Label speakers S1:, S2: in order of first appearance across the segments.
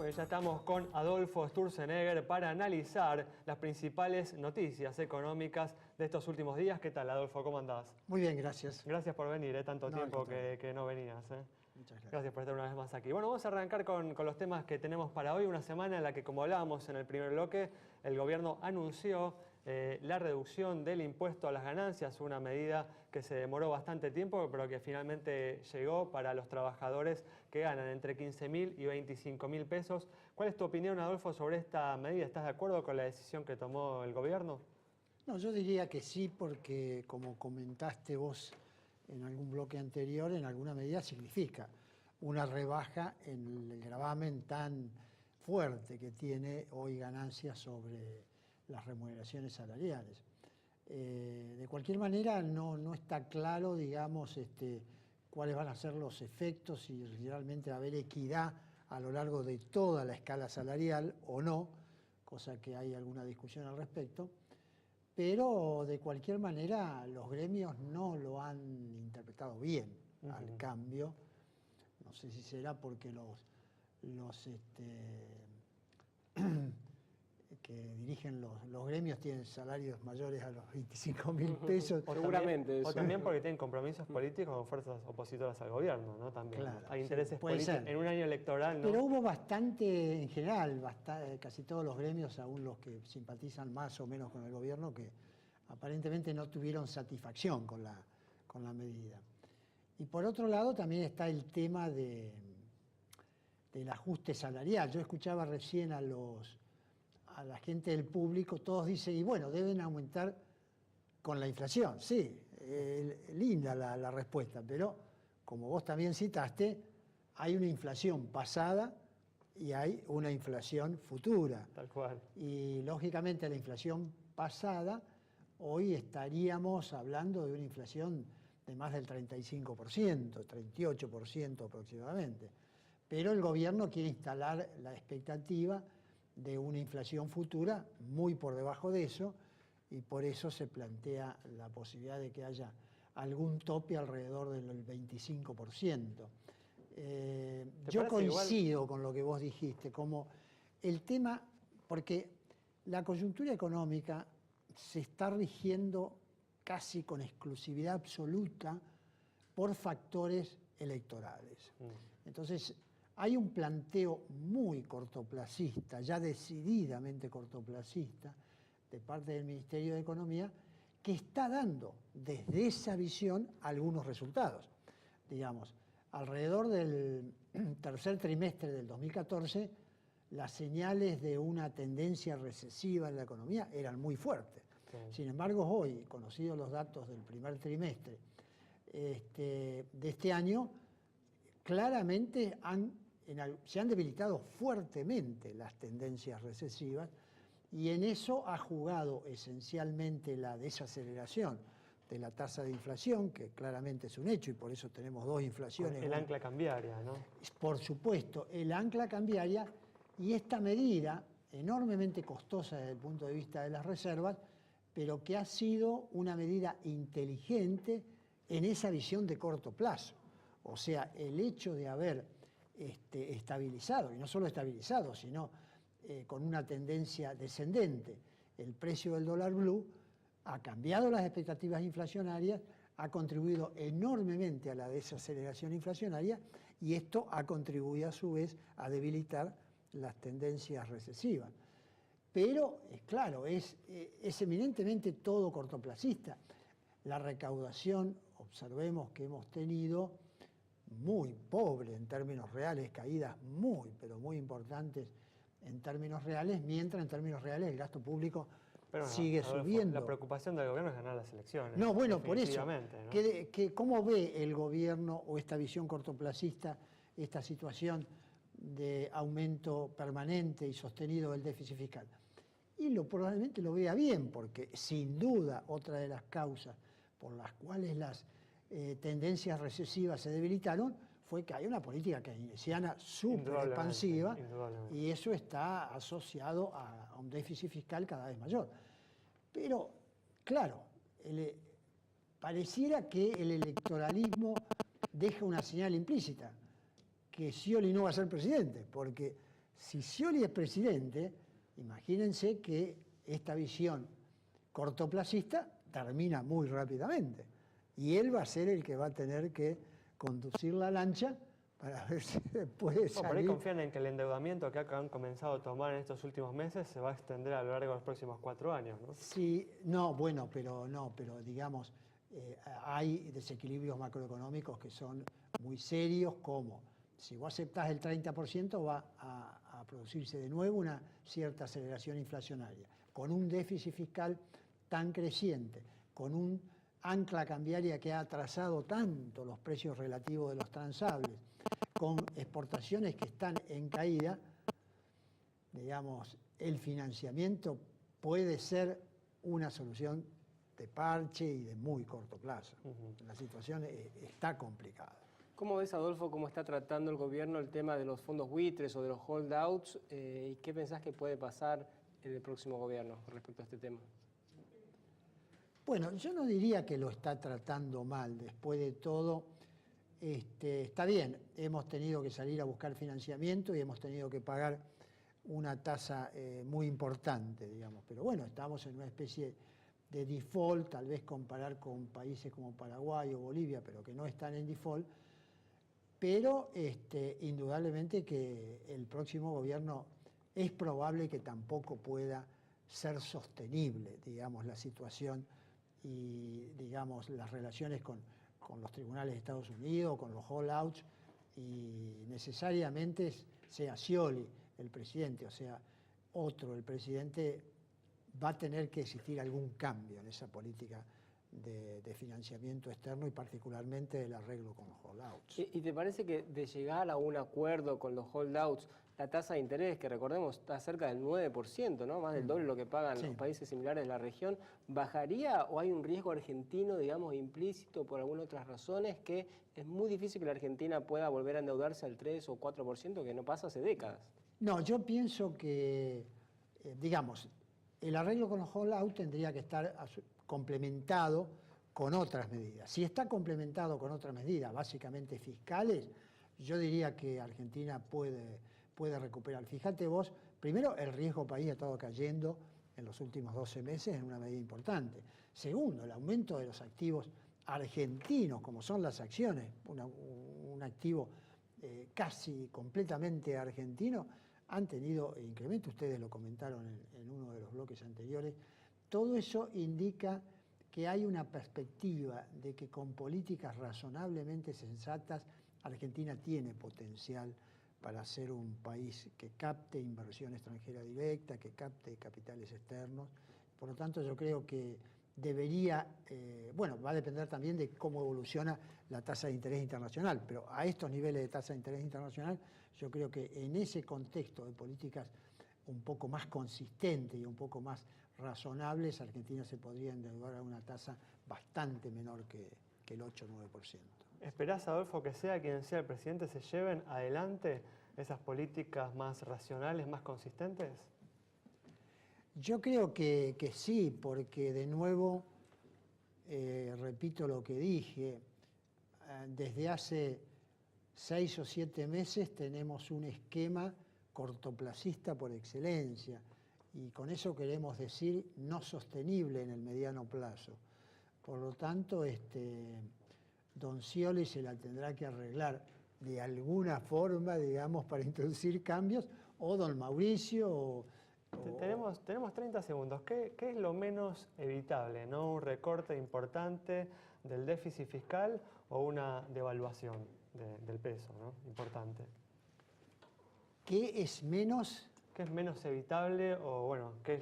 S1: Bueno, ya estamos con Adolfo Sturzenegger para analizar las principales noticias económicas de estos últimos días. ¿Qué tal, Adolfo? ¿Cómo andás?
S2: Muy bien, gracias.
S1: Gracias por venir, tanto tiempo que no venías.
S2: Muchas gracias.
S1: Gracias por estar una vez más aquí. Bueno, vamos a arrancar con los temas que tenemos para hoy. Una semana en la que, como hablábamos en el primer bloque, el gobierno anunció la reducción del impuesto a las ganancias, una medida que se demoró bastante tiempo, pero que finalmente llegó para los trabajadores que ganan entre 15.000 y 25.000 pesos. ¿Cuál es tu opinión, Adolfo, sobre esta medida? ¿Estás de acuerdo con la decisión que tomó el gobierno?
S2: No, yo diría que sí, porque como comentaste vos en algún bloque anterior, en alguna medida significa una rebaja en el gravamen tan fuerte que tiene hoy ganancias sobre las remuneraciones salariales. De cualquier manera, no está claro, digamos, cuáles van a ser los efectos, si realmente va a haber equidad a lo largo de toda la escala salarial o no, cosa que hay alguna discusión al respecto. Pero de cualquier manera los gremios no lo han interpretado bien al cambio. No sé si será porque los que dirigen los gremios tienen salarios mayores a los 25.000 pesos.
S1: Seguramente. O también porque tienen compromisos políticos con fuerzas opositoras al gobierno, ¿no? También.
S2: Claro,
S1: hay intereses
S2: puede
S1: políticos
S2: ser.
S1: en un año electoral, ¿no?
S2: Pero hubo bastante, en general, casi todos los gremios, aún los que simpatizan más o menos con el gobierno, que aparentemente no tuvieron satisfacción con la medida. Y por otro lado también está el tema del ajuste salarial. Yo escuchaba recién a la gente del público, todos dicen, y bueno, deben aumentar con la inflación. Sí, linda la respuesta, pero como vos también citaste, hay una inflación pasada y hay una inflación futura.
S1: Tal cual.
S2: Y lógicamente la inflación pasada, hoy estaríamos hablando de una inflación de más del 35%, 38% aproximadamente. Pero el gobierno quiere instalar la expectativa de una inflación futura muy por debajo de eso, y por eso se plantea la posibilidad de que haya algún tope alrededor del 25%. Yo coincido con lo que vos dijiste, como el tema, porque la coyuntura económica se está rigiendo casi con exclusividad absoluta por factores electorales. Entonces, hay un planteo muy cortoplacista, ya decididamente cortoplacista, de parte del Ministerio de Economía, que está dando desde esa visión algunos resultados. Digamos, alrededor del tercer trimestre del 2014, las señales de una tendencia recesiva en la economía eran muy fuertes. Sí. Sin embargo, hoy, conocidos los datos del primer trimestre de este año, claramente se han debilitado fuertemente las tendencias recesivas, y en eso ha jugado esencialmente la desaceleración de la tasa de inflación, que claramente es un hecho, y por eso tenemos dos inflaciones.
S1: El ancla cambiaria, ¿no?
S2: Por supuesto, el ancla cambiaria, y esta medida, enormemente costosa desde el punto de vista de las reservas, pero que ha sido una medida inteligente en esa visión de corto plazo. O sea, el hecho de haber estabilizado, y no solo estabilizado, sino con una tendencia descendente, el precio del dólar blue, ha cambiado las expectativas inflacionarias, ha contribuido enormemente a la desaceleración inflacionaria, y esto ha contribuido a su vez a debilitar las tendencias recesivas. Pero, claro, es eminentemente todo cortoplacista. La recaudación, observemos que hemos tenido muy pobre en términos reales, caídas muy, pero muy importantes en términos reales, mientras en términos reales el gasto público sigue subiendo.
S1: La preocupación del gobierno es ganar las elecciones.
S2: No, bueno, por eso,
S1: ¿no?
S2: ¿Cómo ve el gobierno o esta visión cortoplacista, esta situación de aumento permanente y sostenido del déficit fiscal? Y probablemente lo vea bien, porque sin duda otra de las causas por las cuales las tendencias recesivas se debilitaron fue que hay una política keynesiana súper expansiva, y eso está asociado a un déficit fiscal cada vez mayor. Pero, claro, pareciera que el electoralismo deja una señal implícita, que Scioli no va a ser presidente, porque Si Scioli es presidente, imagínense que esta visión cortoplacista termina muy rápidamente. Y él va a ser el que va a tener que conducir la lancha para ver si puede salir.
S1: Por ahí confían en que el endeudamiento que han comenzado a tomar en estos últimos meses se va a extender a lo largo de los próximos 4 años, ¿no?
S2: Sí, no, bueno, pero digamos, hay desequilibrios macroeconómicos que son muy serios, como si vos aceptás el 30% va a producirse de nuevo una cierta aceleración inflacionaria, con un déficit fiscal tan creciente, con un ancla cambiaria que ha atrasado tanto los precios relativos de los transables, con exportaciones que están en caída, digamos, el financiamiento puede ser una solución de parche y de muy corto plazo. La situación está complicada.
S3: ¿Cómo ves, Adolfo, cómo está tratando el gobierno el tema de los fondos buitres o de los holdouts? ¿Y qué pensás que puede pasar en el próximo gobierno respecto a este tema?
S2: Bueno, yo no diría que lo está tratando mal. Después de todo, está bien, hemos tenido que salir a buscar financiamiento y hemos tenido que pagar una tasa muy importante, digamos. Pero bueno, estamos en una especie de default, tal vez comparar con países como Paraguay o Bolivia, pero que no están en default. Pero indudablemente que el próximo gobierno es probable que tampoco pueda ser sostenible, digamos, la situación y, digamos, las relaciones con los tribunales de Estados Unidos, con los holdouts, y necesariamente sea Scioli el presidente, o sea, otro el presidente, va a tener que existir algún cambio en esa política de financiamiento externo y particularmente del arreglo con los holdouts.
S3: ¿Y te parece que de llegar a un acuerdo con los holdouts, la tasa de interés, que recordemos está cerca del 9%, ¿no? Más del doble de lo que pagan los países similares de la región, bajaría o hay un riesgo argentino, digamos, implícito por algunas otras razones, que es muy difícil que la Argentina pueda volver a endeudarse al 3 o 4%, que no pasa hace décadas?
S2: No, yo pienso que, digamos, el arreglo con los holdouts tendría que estar complementado con otras medidas. Si está complementado con otras medidas, básicamente fiscales, yo diría que Argentina puede recuperar. Fíjate vos, primero, el riesgo país ha estado cayendo en los últimos 12 meses en una medida importante. Segundo, el aumento de los activos argentinos, como son las acciones, un activo casi completamente argentino, han tenido incremento, ustedes lo comentaron en uno de los bloques anteriores. Todo eso indica que hay una perspectiva de que con políticas razonablemente sensatas, Argentina tiene potencial para ser un país que capte inversión extranjera directa, que capte capitales externos. Por lo tanto, yo creo que debería, bueno, va a depender también de cómo evoluciona la tasa de interés internacional, pero a estos niveles de tasa de interés internacional, yo creo que en ese contexto de políticas un poco más consistentes y un poco más razonables, Argentina se podría endeudar a una tasa bastante menor que el 8 o 9%.
S1: ¿Esperás, Adolfo, que sea quien sea el presidente se lleven adelante esas políticas más racionales, más consistentes?
S2: Yo creo que sí, porque de nuevo, repito lo que dije, desde hace 6 o 7 meses tenemos un esquema cortoplacista por excelencia y con eso queremos decir no sostenible en el mediano plazo. Por lo tanto, don Scioli se la tendrá que arreglar de alguna forma, digamos, para introducir cambios, o don Mauricio.
S1: Tenemos 30 segundos. ¿Qué es lo menos evitable, ¿no? ¿Un recorte importante del déficit fiscal o una devaluación del peso, ¿no? Importante.
S2: ¿Qué es menos?
S1: ¿Qué es menos evitable o, bueno, qué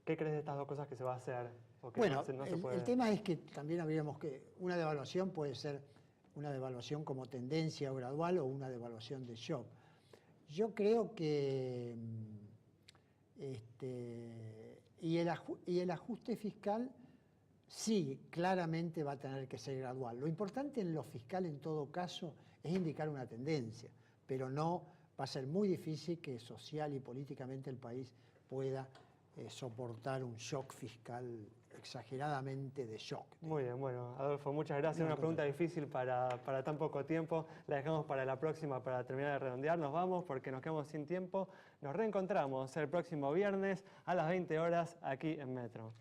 S1: crees de estas dos cosas que se va a hacer? O que
S2: Bueno,
S1: no se puede...
S2: el tema es que también habríamos que una devaluación puede ser una devaluación como tendencia o gradual o una devaluación de shock. Yo creo que y el ajuste fiscal sí, claramente va a tener que ser gradual. Lo importante en lo fiscal en todo caso es indicar una tendencia, pero no va a ser muy difícil que social y políticamente el país pueda soportar un shock fiscal exageradamente de shock.
S1: Muy bien, bueno, Adolfo, muchas gracias. Una pregunta difícil para tan poco tiempo. La dejamos para la próxima, para terminar de redondear. Nos vamos porque nos quedamos sin tiempo. Nos reencontramos el próximo viernes a las 20 horas aquí en Metro.